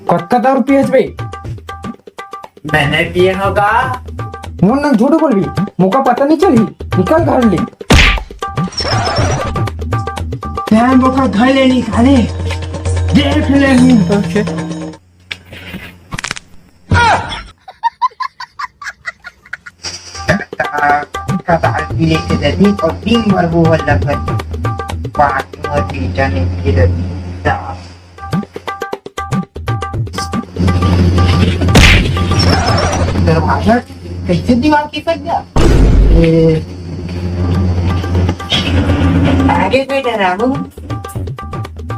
कत्ता दारू पियस बे? मैंने पिए होगा। मोर नंग झूठ बोलबी, मुका पता नहीं चली। निकल घर ले। मैं मुका घर ले निकाले, देख लेंगे। कतार लेके दे और दिन भर वो हल्ला कर बात में जाने की रहती। दरवाजा कैसे दीवार की सक गया? आगे कोई डराबू?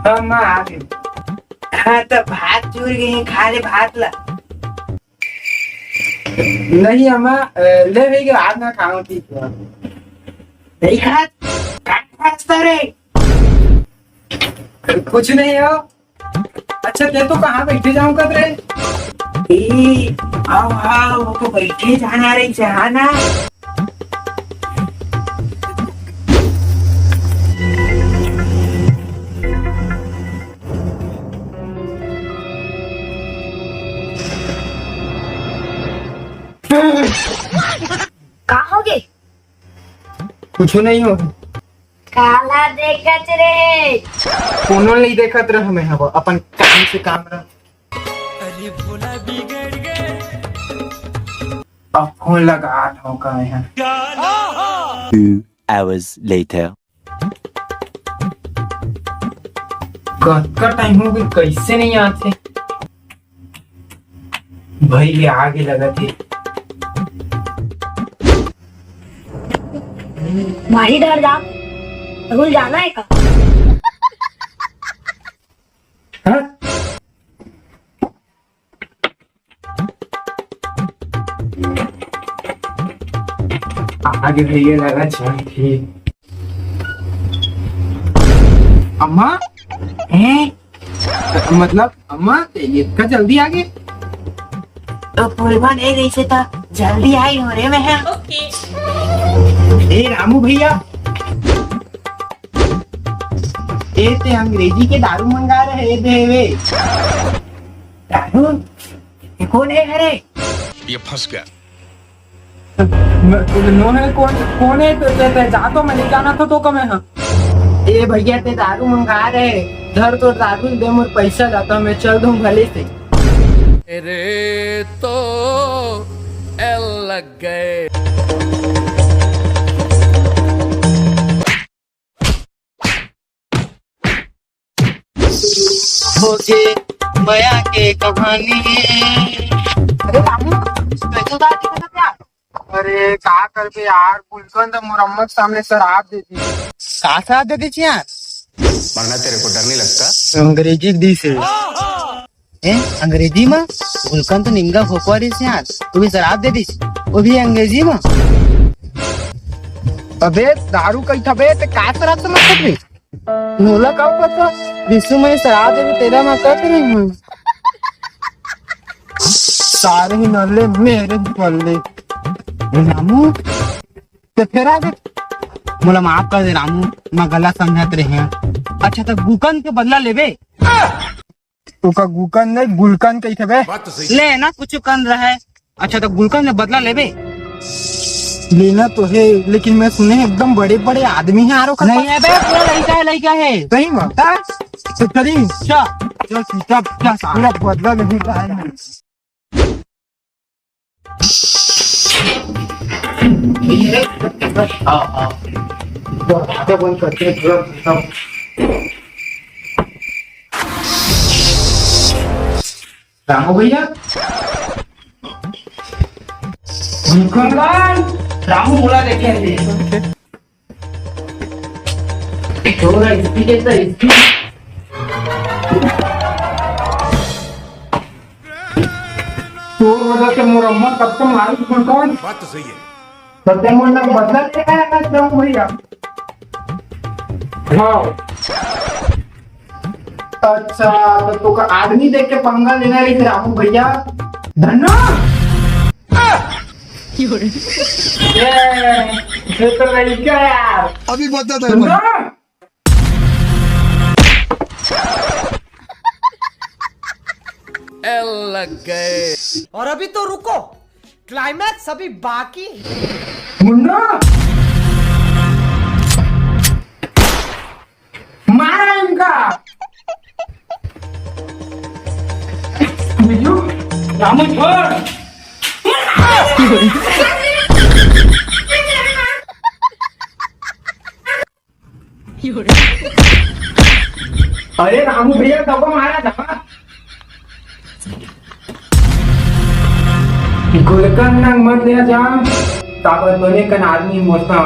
हम आगे। हाँ तो भात चूर गए हैं, खा ले भात ला। नहीं अम्मा, ले भाई के आज ना खाऊं। ठीक है, नहीं खात खात रे। कुछ नहीं हो। अच्छा ते तो कहाँ बैठे जाऊं कद रे? आओ आओ, वो तो बैठे जाना रे, जाना। कहाँ होगे? कुछ नहीं हो। काला देखत रे। कोनो नहीं देखत रह, हमें हवा अपन काम से काम रह। अरे भोला बिगड़ गए। अब फोन लगा था का यहाँ। 2 hours later. का टाइम हो गई, कैसे नहीं आते भाई? ये आगे लगा थे। भारी डर जा, भूल जाना है का? हाँ? आगे भैया लगा चाहिए। अम्मा हैं? मतलब अम्मा इतना जल्दी आगे? तो पुलवा नहीं गई से था, जल्दी आई हो रे मैं। ए रामू भैया, ए ते अंग्रेजी के दारू मंगा रहे थे वे। दारू? ये कौन है हरे? ये फंस गया। नो है कौन है? तो जा तो मैं नहीं जाना था तो कम है। हाँ ए भैया ते दारू मंगा रहे, धर तो दारू दे, मोर पैसा जाता, मैं चल दूं भले से। अरे तो एल लग गए। होके माया के कहानी। अरे रामू, कैसे बात कर रहा क्या? अरे का कर बे यार, गुलकंद मुरम्मत सामने शराब देती। का शराब दे दी यार? मरना तेरे को डर नहीं लगता? अंग्रेजी दी से। अंग्रेजी में गुलकंद तो निंगा फोकवारी से यार, तू भी शराब दे दी, वो भी अंग्रेजी में। अबे दारू कही था बे, ते का शराब से मतलब रे? नोला का पता विश्व में शराब दे तेरा मैं कहते नहीं हूँ। सारे ही नल्ले मेरे पल्ले। रामू तो फिर आगे मोला माफ कर दे रामू, मैं गलत समझत रहे हैं। अच्छा तो गुलकंद के बदला लेबे? तो का गुलकंद नहीं, गुलकंद कही थे बे। बात तो सही है। ले ना कुछ कंद रहा है। अच्छा तो गुलकंद में बदला लेबे? लेना तो है, लेकिन मैं सुने एकदम बड़े बड़े आदमी हैं आरो। नहीं है बे, पूरा लड़का है। सही में? तो चली चल सीता क्या सारा बदला नहीं रहा है। दरवाजा बंद करते हैं थोड़ा। रामू भैया, रामू बोला देखे थोड़ा स्पीड है तो स्पीड। तो वजह से मुरम्मत कब तक मालूम कौन? बात तो सही है। सत्य मुन्ना बदला लेना है ना जाऊं भैया। हाँ अच्छा, तो का आदमी देख के पंगा लेना रही रामू भैया। धन्ना ये तो रही क्या यार? अभी बता दे। धन्ना एल लग गए। और अभी तो रुको, क्लाइमैक्स अभी बाकी है। मुन्ना मारा इनका। बिजू रामू छोड़। अरे रामू भैया कब मारा था? गुलकंद नंग मत ले जा, ताकत बने कन आदमी मोटा।